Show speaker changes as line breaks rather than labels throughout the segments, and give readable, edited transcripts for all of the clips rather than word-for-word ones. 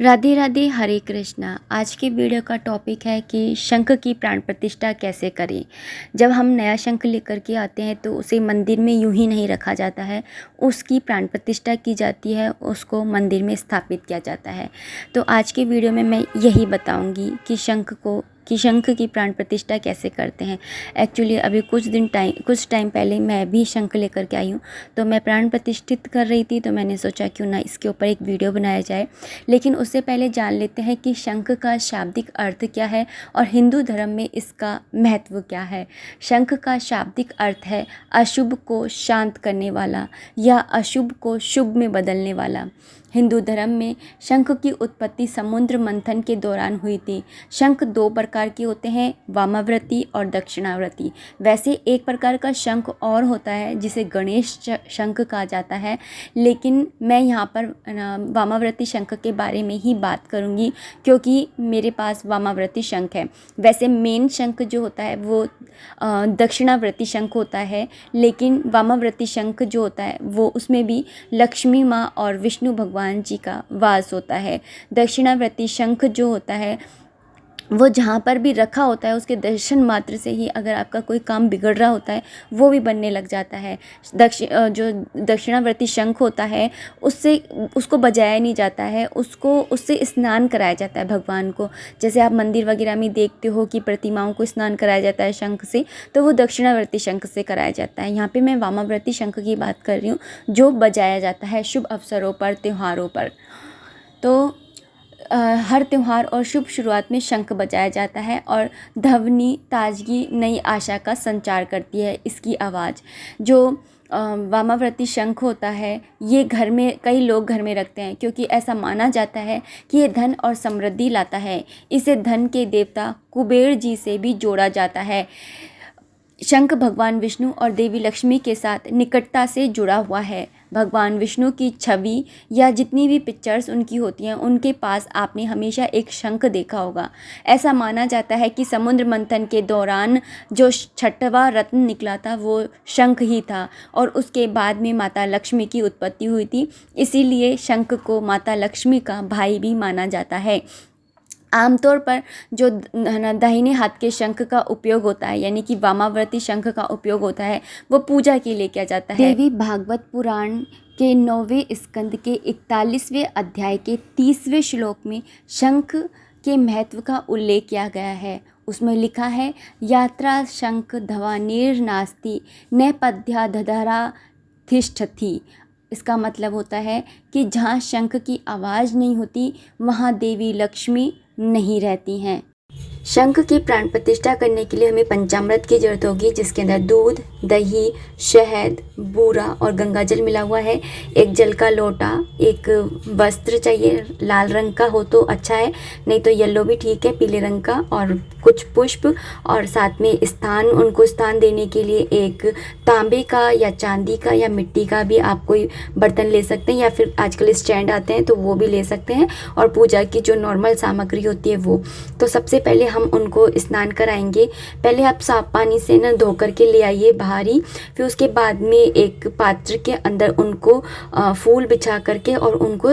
राधे राधे, हरे कृष्णा। आज के वीडियो का टॉपिक है कि शंख की प्राण प्रतिष्ठा कैसे करें। जब हम नया शंख लेकर के आते हैं तो उसे मंदिर में यूं ही नहीं रखा जाता है, उसकी प्राण प्रतिष्ठा की जाती है, उसको मंदिर में स्थापित किया जाता है। तो आज के वीडियो में मैं यही बताऊंगी कि शंख की प्राण प्रतिष्ठा कैसे करते हैं। एक्चुअली अभी कुछ टाइम पहले मैं भी शंख लेकर के आई हूँ, तो मैं प्राण प्रतिष्ठित कर रही थी, तो मैंने सोचा क्यों ना इसके ऊपर एक वीडियो बनाया जाए। लेकिन उससे पहले जान लेते हैं कि शंख का शाब्दिक अर्थ क्या है और हिंदू धर्म में इसका महत्व क्या है। शंख का शाब्दिक अर्थ है अशुभ को शांत करने वाला या अशुभ को शुभ में बदलने वाला। हिंदू धर्म में शंख की उत्पत्ति समुद्र मंथन के दौरान हुई थी। शंख दो प्रकार के होते हैं, वामावृत्ति और दक्षिणावर्ती। वैसे एक प्रकार का शंख और होता है जिसे गणेश शंख कहा जाता है, लेकिन मैं यहाँ पर वामावृत्ति शंख के बारे में ही बात करूँगी क्योंकि मेरे पास वामावृत्ति शंख है। वैसे मेन शंख जो होता है वो दक्षिणावर्ती शंख होता है, लेकिन वामावृत्ति शंख जो होता है वो उसमें भी लक्ष्मी माँ और विष्णु भगवान जी का वास होता है। दक्षिणावर्ती शंख जो होता है वो जहाँ पर भी रखा होता है उसके दर्शन मात्र से ही अगर आपका कोई काम बिगड़ रहा होता है वो भी बनने लग जाता है। जो दक्षिणावर्ती शंख होता है उसको बजाया नहीं जाता है, उससे स्नान कराया जाता है भगवान को। जैसे आप मंदिर वगैरह में देखते हो कि प्रतिमाओं को स्नान कराया जाता है शंख से, तो वो दक्षिणावर्ती शंख से कराया जाता है। यहाँ पे मैं वामावर्ती शंख की बात कर रही हूँ जो बजाया जाता है शुभ अवसरों पर, त्योहारों पर। तो हर त्यौहार और शुभ शुरुआत में शंख बजाया जाता है और ध्वनि ताजगी नई आशा का संचार करती है इसकी आवाज़। जो वामावर्ती शंख होता है ये कई लोग घर में रखते हैं क्योंकि ऐसा माना जाता है कि ये धन और समृद्धि लाता है। इसे धन के देवता कुबेर जी से भी जोड़ा जाता है। शंख भगवान विष्णु और देवी लक्ष्मी के साथ निकटता से जुड़ा हुआ है। भगवान विष्णु की छवि या जितनी भी पिक्चर्स उनकी होती हैं उनके पास आपने हमेशा एक शंख देखा होगा। ऐसा माना जाता है कि समुद्र मंथन के दौरान जो छठवां रत्न निकला था वो शंख ही था और उसके बाद में माता लक्ष्मी की उत्पत्ति हुई थी। इसीलिए शंख को माता लक्ष्मी का भाई भी माना जाता है। आमतौर पर जो दाहिने हाथ के शंख का उपयोग होता है यानी कि वामावर्ती शंख का उपयोग होता है वो पूजा के लिए किया जाता है। देवी भागवत पुराण के 9वें स्कंद के 41वें अध्याय के 30वें श्लोक में शंख के महत्व का उल्लेख किया गया है। उसमें लिखा है, यात्रा शंख ध्वनिर् नास्ति नेपथ्याधरा तिष्ठति। इसका मतलब होता है कि जहाँ शंख की आवाज़ नहीं होती वहाँ देवी लक्ष्मी नहीं रहती हैं। शंख की प्राण प्रतिष्ठा करने के लिए हमें पंचामृत की जरूरत होगी, जिसके अंदर दूध, दही, शहद, बूरा और गंगाजल मिला हुआ है। एक जल का लोटा, एक वस्त्र चाहिए, लाल रंग का हो तो अच्छा है, नहीं तो येलो भी ठीक है, पीले रंग का, और कुछ पुष्प, और साथ में उनको स्थान देने के लिए एक तांबे का या चांदी का या मिट्टी का भी आप कोई बर्तन ले सकते हैं, या फिर आजकल स्टैंड आते हैं तो वो भी ले सकते हैं, और पूजा की जो नॉर्मल सामग्री होती है वो। तो सबसे पहले हम उनको स्नान कराएंगे। पहले आप साफ पानी से ना धो करके ले आइए बाहर ही, फिर उसके बाद में एक पात्र के अंदर उनको फूल बिछा करके और उनको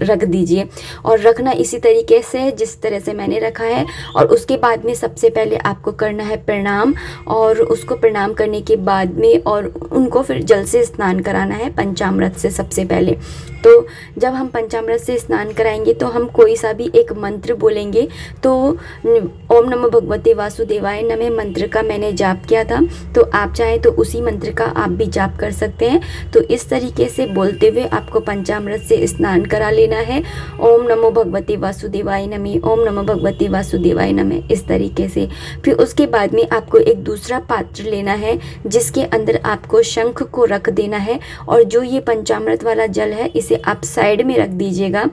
रख दीजिए, और रखना इसी तरीके से जिस तरह से मैंने रखा है। और उसके बाद में सबसे पहले आपको करना है प्रणाम, और उसको प्रणाम करने के बाद में और उनको फिर जल से स्नान कराना है पंचामृत से सबसे पहले। तो जब हम पंचामृत से स्नान कराएंगे तो हम कोई सा भी एक मंत्र बोलेंगे। तो ओम नमो भगवते वासुदेवाय नमः मंत्र का मैंने जाप किया था, तो आप चाहें तो उसी मंत्र का आप भी जाप कर सकते हैं। तो इस तरीके से बोलते हुए आपको पंचामृत से स्नान करा लेना है। ओम नमो भगवते वासुदेवाय नमः, ओम नमो भगवते वासुदेवाय नमः, इस तरीके से। फिर उसके बाद में आपको एक दूसरा पात्र लेना है जिसके अंदर आपको शंख को रख देना है, और जो ये पंचामृत वाला जल है इसे आप साइड में रख दीजिएगा।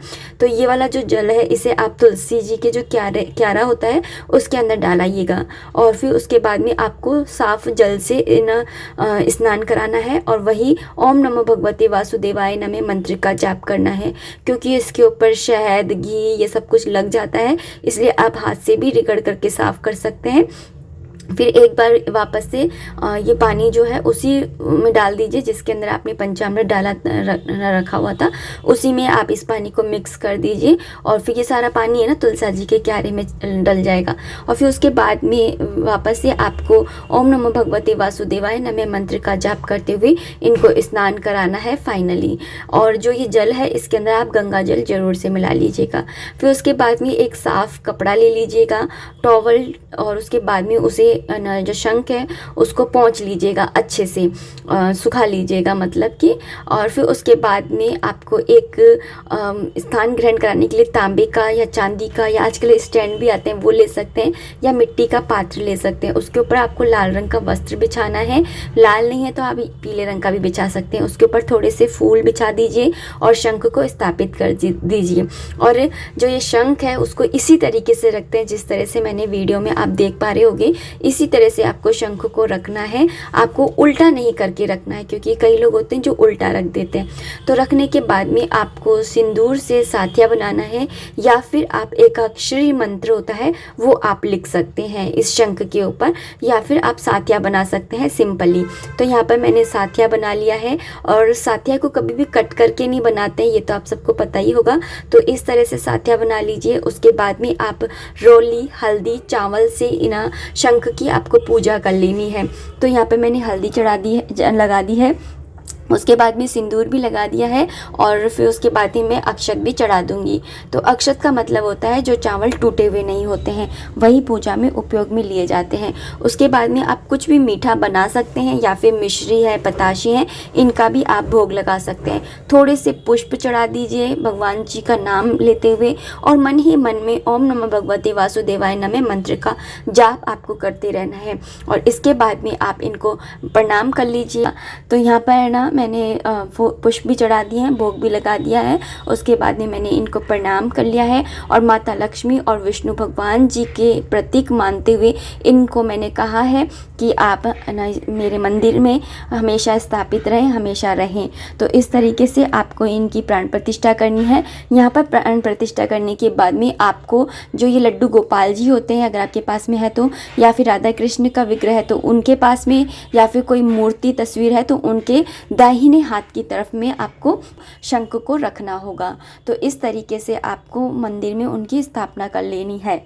तो ये वाला जो जल है इसे आप तुलसी जी के जो क्यारा होता है उसके अंदर डालाइएगा, और फिर उसके बाद में आपको साफ जल से स्नान कराना है, और वही ओम नमो भगवते वासुदेवाय नमः मंत्र का जाप करना है। क्योंकि इसके ऊपर शहद, घी ये सब कुछ लग जाता है, इसलिए आप हाथ से भी रगड़ करके साफ कर सकते हैं। फिर एक बार वापस से ये पानी जो है उसी में डाल दीजिए जिसके अंदर आपने पंचामृत डाला रखा हुआ था, उसी में आप इस पानी को मिक्स कर दीजिए। और फिर ये सारा पानी है ना तुलसा जी के क्यारे में डल जाएगा। और फिर उसके बाद में वापस से आपको ओम नमो भगवते वासुदेवाय नमः मंत्र का जाप करते हुए इनको स्नान कराना है फाइनली। और जो ये जल है इसके अंदर आप गंगा जल जरूर से मिला लीजिएगा। फिर उसके बाद में एक साफ़ कपड़ा ले लीजिएगा, टॉवल, और उसके बाद में उसे जो शंख है उसको पोंछ लीजिएगा, अच्छे से सुखा लीजिएगा मतलब कि। और फिर उसके बाद में आपको एक स्थान ग्रहण कराने के लिए तांबे का या चांदी का या आजकल स्टैंड भी आते हैं वो ले सकते हैं, या मिट्टी का पात्र ले सकते हैं। उसके ऊपर आपको लाल रंग का वस्त्र बिछाना है, लाल नहीं है तो आप पीले रंग का भी बिछा सकते हैं। उसके ऊपर थोड़े से फूल बिछा दीजिए और शंख को स्थापित कर दीजिए। और जो ये शंख है उसको इसी तरीके से रखते हैं जिस तरह से मैंने वीडियो में आप देख पा रहे होंगे, इसी तरह से आपको शंख को रखना है। आपको उल्टा नहीं करके रखना है, क्योंकि कई लोग होते हैं जो उल्टा रख देते हैं। तो रखने के बाद में आपको सिंदूर से साथिया बनाना है, या फिर आप एक अक्षरी मंत्र होता है वो आप लिख सकते हैं इस शंख के ऊपर, या फिर आप साथिया बना सकते हैं सिंपली। तो यहाँ पर मैंने साथिया बना लिया है। और साथिया को कभी भी कट करके नहीं बनाते हैं, ये तो आप सबको पता ही होगा। तो इस तरह से साथिया बना लीजिए। उसके बाद में आप रोली, हल्दी, चावल से इन शंख की आपको पूजा कर लेनी है। तो यहाँ पे मैंने हल्दी लगा दी है, उसके बाद में सिंदूर भी लगा दिया है, और फिर उसके बाद ही मैं अक्षत भी चढ़ा दूंगी। तो अक्षत का मतलब होता है जो चावल टूटे हुए नहीं होते हैं, वही पूजा में उपयोग में लिए जाते हैं। उसके बाद में आप कुछ भी मीठा बना सकते हैं, या फिर मिश्री है, बताशे हैं, इनका भी आप भोग लगा सकते हैं। थोड़े से पुष्प चढ़ा दीजिए भगवान जी का नाम लेते हुए, और मन ही मन में ओम नमः भगवते वासुदेवाय नमः मंत्र का जाप आपको करते रहना है। और इसके बाद में आप इनको प्रणाम कर लीजिए। तो यहाँ पर ना मैंने पुष्प भी चढ़ा दिए हैं, भोग भी लगा दिया है। उसके बाद में मैंने इनको प्रणाम कर लिया है, और माता लक्ष्मी और विष्णु भगवान जी के प्रतीक मानते हुए इनको मैंने कहा है कि आप मेरे मंदिर में हमेशा स्थापित रहें, हमेशा रहें। तो इस तरीके से आपको इनकी प्राण प्रतिष्ठा करनी है। यहाँ पर प्राण प्रतिष्ठा करने के बाद में आपको जो ये लड्डू गोपाल जी होते हैं, अगर आपके पास में है तो, या फिर राधा कृष्ण का विग्रह है तो उनके पास में, या फिर कोई मूर्ति तस्वीर है तो उनके दाहिने हाथ की तरफ में आपको शंख को रखना होगा। तो इस तरीके से आपको मंदिर में उनकी स्थापना कर लेनी है।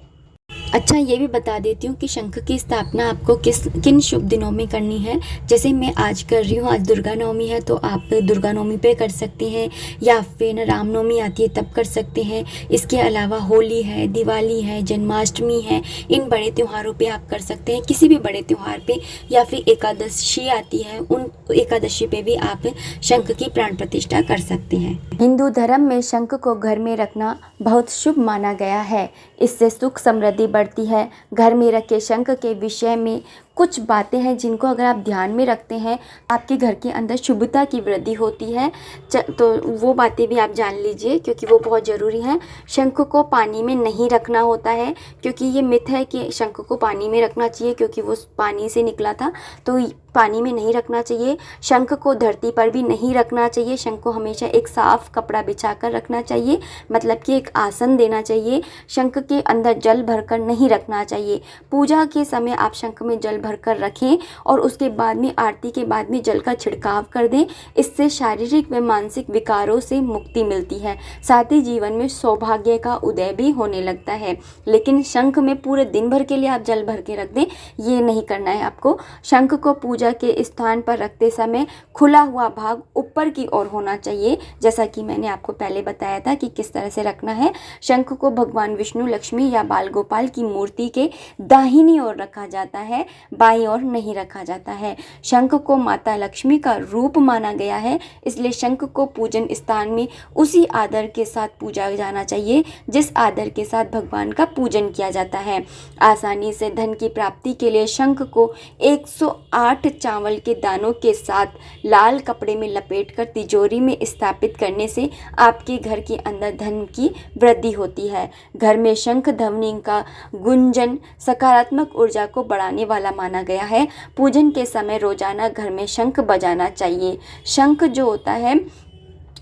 अच्छा, ये भी बता देती हूँ कि शंख की स्थापना आपको किन शुभ दिनों में करनी है। जैसे मैं आज कर रही हूँ, आज दुर्गा नवमी है तो आप दुर्गा नवमी पे कर सकते हैं, या फिर रामनवमी आती है तब कर सकते हैं। इसके अलावा होली है, दिवाली है, जन्माष्टमी है, इन बड़े त्योहारों पे आप कर सकते हैं, किसी भी बड़े त्यौहार पे। या फिर एकादशी आती है, उन एकादशी पे भी आप शंख की प्राण प्रतिष्ठा कर सकते हैं। हिंदू धर्म में शंख को घर में रखना बहुत शुभ माना गया है। इससे सुख समृद्धि बढ़ती है। घर में रखे शंख के विषय में कुछ बातें हैं जिनको अगर आप ध्यान में रखते हैं आपके घर के अंदर शुभता की वृद्धि होती है। तो वो बातें भी आप जान लीजिए, क्योंकि वो बहुत ज़रूरी हैं। शंख को पानी में नहीं रखना होता है, क्योंकि ये मिथ है कि शंख को पानी में रखना चाहिए, क्योंकि वो पानी से निकला था, तो पानी में नहीं रखना चाहिए। शंख को धरती पर भी नहीं रखना चाहिए। शंख को हमेशा एक साफ़ कपड़ा बिछा कर रखना चाहिए, मतलब कि एक आसन देना चाहिए। शंख के अंदर जल भरकर नहीं रखना चाहिए। पूजा के समय आप शंख में जल भरकर रखें, और उसके बाद में आरती के बाद में जल का छिड़काव कर दें। इससे शारीरिक व मानसिक विकारों से मुक्ति मिलती है, साथ ही जीवन में सौभाग्य का उदय भी होने लगता है। लेकिन शंख में पूरे दिन भर के लिए आप जल भर के रख दें, ये नहीं करना है आपको। शंख को पूजा के स्थान पर रखते समय खुला हुआ भाग ऊपर की ओर होना चाहिए, जैसा कि मैंने आपको पहले बताया था कि किस तरह से रखना है। शंख को भगवान विष्णु, लक्ष्मी या बाल गोपाल की मूर्ति के दाहिनी ओर रखा जाता है, बाईं ओर नहीं रखा जाता है। शंख को माता लक्ष्मी का रूप माना गया है, इसलिए शंख को पूजन स्थान में उसी आदर के साथ पूजा जाना चाहिए जिस आदर के साथ भगवान का पूजन किया जाता है। आसानी से धन की प्राप्ति के लिए शंख को 108 चावल के दानों के साथ लाल कपड़े में लपेटकर तिजोरी में स्थापित करने से आपके घर के अंदर धन की वृद्धि होती है। घर में शंख ध्वनि का गुंजन सकारात्मक ऊर्जा को बढ़ाने वाला माना गया है। पूजन के समय रोजाना घर में शंख बजाना चाहिए। शंख जो होता है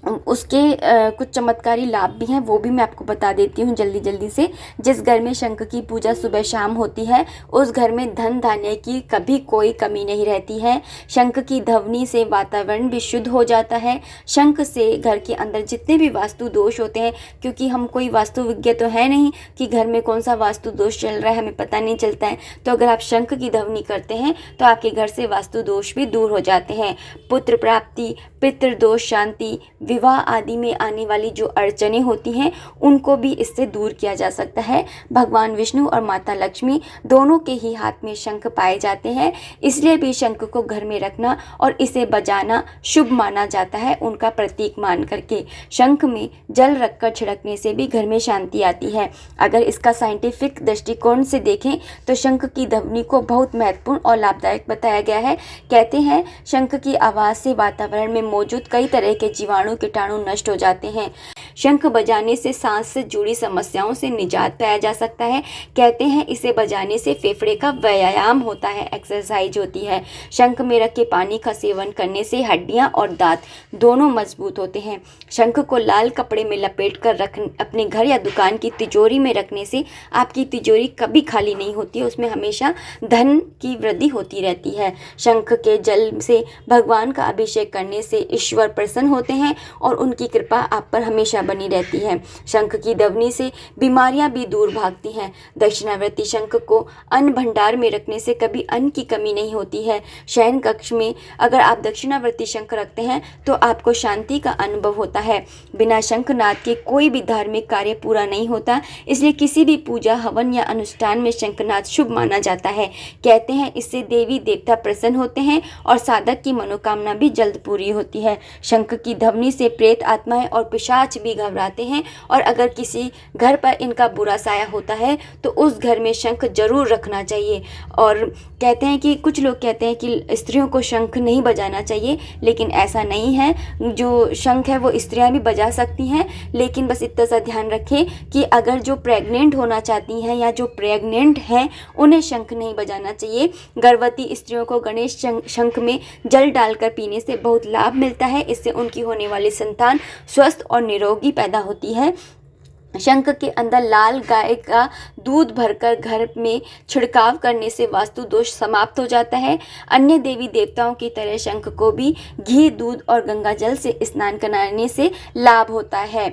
उसके कुछ चमत्कारी लाभ भी हैं, वो भी मैं आपको बता देती हूँ जल्दी से। जिस घर में शंख की पूजा सुबह शाम होती है उस घर में धन धान्य की कभी कोई कमी नहीं रहती है। शंख की ध्वनि से वातावरण भी शुद्ध हो जाता है। शंख से घर के अंदर जितने भी वास्तु दोष होते हैं, क्योंकि हम कोई वास्तु विज्ञ तो है नहीं कि घर में कौन सा वास्तु दोष चल रहा है हमें पता नहीं चलता है, तो अगर आप शंख की ध्वनि करते हैं तो आपके घर से वास्तु दोष भी दूर हो जाते हैं। पुत्र प्राप्ति, पितृदोष शांति, विवाह आदि में आने वाली जो अड़चनें होती हैं उनको भी इससे दूर किया जा सकता है। भगवान विष्णु और माता लक्ष्मी दोनों के ही हाथ में शंख पाए जाते हैं, इसलिए भी शंख को घर में रखना और इसे बजाना शुभ माना जाता है, उनका प्रतीक मान करके। शंख में जल रखकर छिड़कने से भी घर में शांति आती है। अगर इसका साइंटिफिक दृष्टिकोण से देखें तो शंख की ध्वनि को बहुत महत्वपूर्ण और लाभदायक बताया गया है। कहते हैं शंख की आवाज़ से वातावरण में मौजूद कई तरह के जीवाणु कीटाणु नष्ट हो जाते हैं। शंख बजाने से सांस से जुड़ी समस्याओं से निजात पाया जा सकता है। कहते हैं इसे बजाने से फेफड़े का व्यायाम होता है, एक्सरसाइज होती है। शंख में रख के पानी का सेवन करने से हड्डियां और दांत दोनों मजबूत होते हैं। शंख को लाल कपड़े में लपेट कर अपने घर या दुकान की तिजोरी में रखने से आपकी तिजोरी कभी खाली नहीं होती है, उसमें हमेशा धन की वृद्धि होती रहती है। शंख के जल से भगवान का अभिषेक करने से ईश्वर प्रसन्न होते हैं और उनकी कृपा आप पर हमेशा बनी रहती है। शंख की ध्वनि से बीमारियां भी दूर भागती हैं। दक्षिणावर्ती शंख को अन्न भंडार में रखने से कभी अन्न की कमी नहीं होती है। शयन कक्ष में अगर आप दक्षिणावर्ती शंख रखते हैं तो आपको शांति का अनुभव होता है। बिना शंखनाद के कोई भी धार्मिक कार्य पूरा नहीं होता, इसलिए किसी भी पूजा हवन या अनुष्ठान में शंखनाद शुभ माना जाता है। कहते हैं इससे देवी देवता प्रसन्न होते हैं और साधक की मनोकामना भी जल्द पूरी होती है। शंख की ध्वनि से प्रेत आत्माएं और पिशाच भी घबराते हैं, और अगर किसी घर पर इनका बुरा साया होता है तो उस घर में शंख जरूर रखना चाहिए। और कहते हैं कि कुछ लोग कहते हैं कि स्त्रियों को शंख नहीं बजाना चाहिए, लेकिन ऐसा नहीं है। जो शंख है वो स्त्रियां भी बजा सकती हैं, लेकिन बस इतना सा ध्यान रखें कि अगर जो प्रेग्नेंट होना चाहती हैं या जो प्रेग्नेंट हैं उन्हें शंख नहीं बजाना चाहिए। गर्भवती स्त्रियों को गणेश शंख में जल डालकर पीने से बहुत लाभ मिलता है, इससे उनकी होने वाली संतान स्वस्थ और निरोगी पैदा होती है। शंख के अंदर लाल गाय का दूध भरकर घर में छिड़काव करने से वास्तु दोष समाप्त हो जाता है। अन्य देवी देवताओं की तरह शंख को भी घी, दूध और गंगा जल से स्नान कराने से लाभ होता है।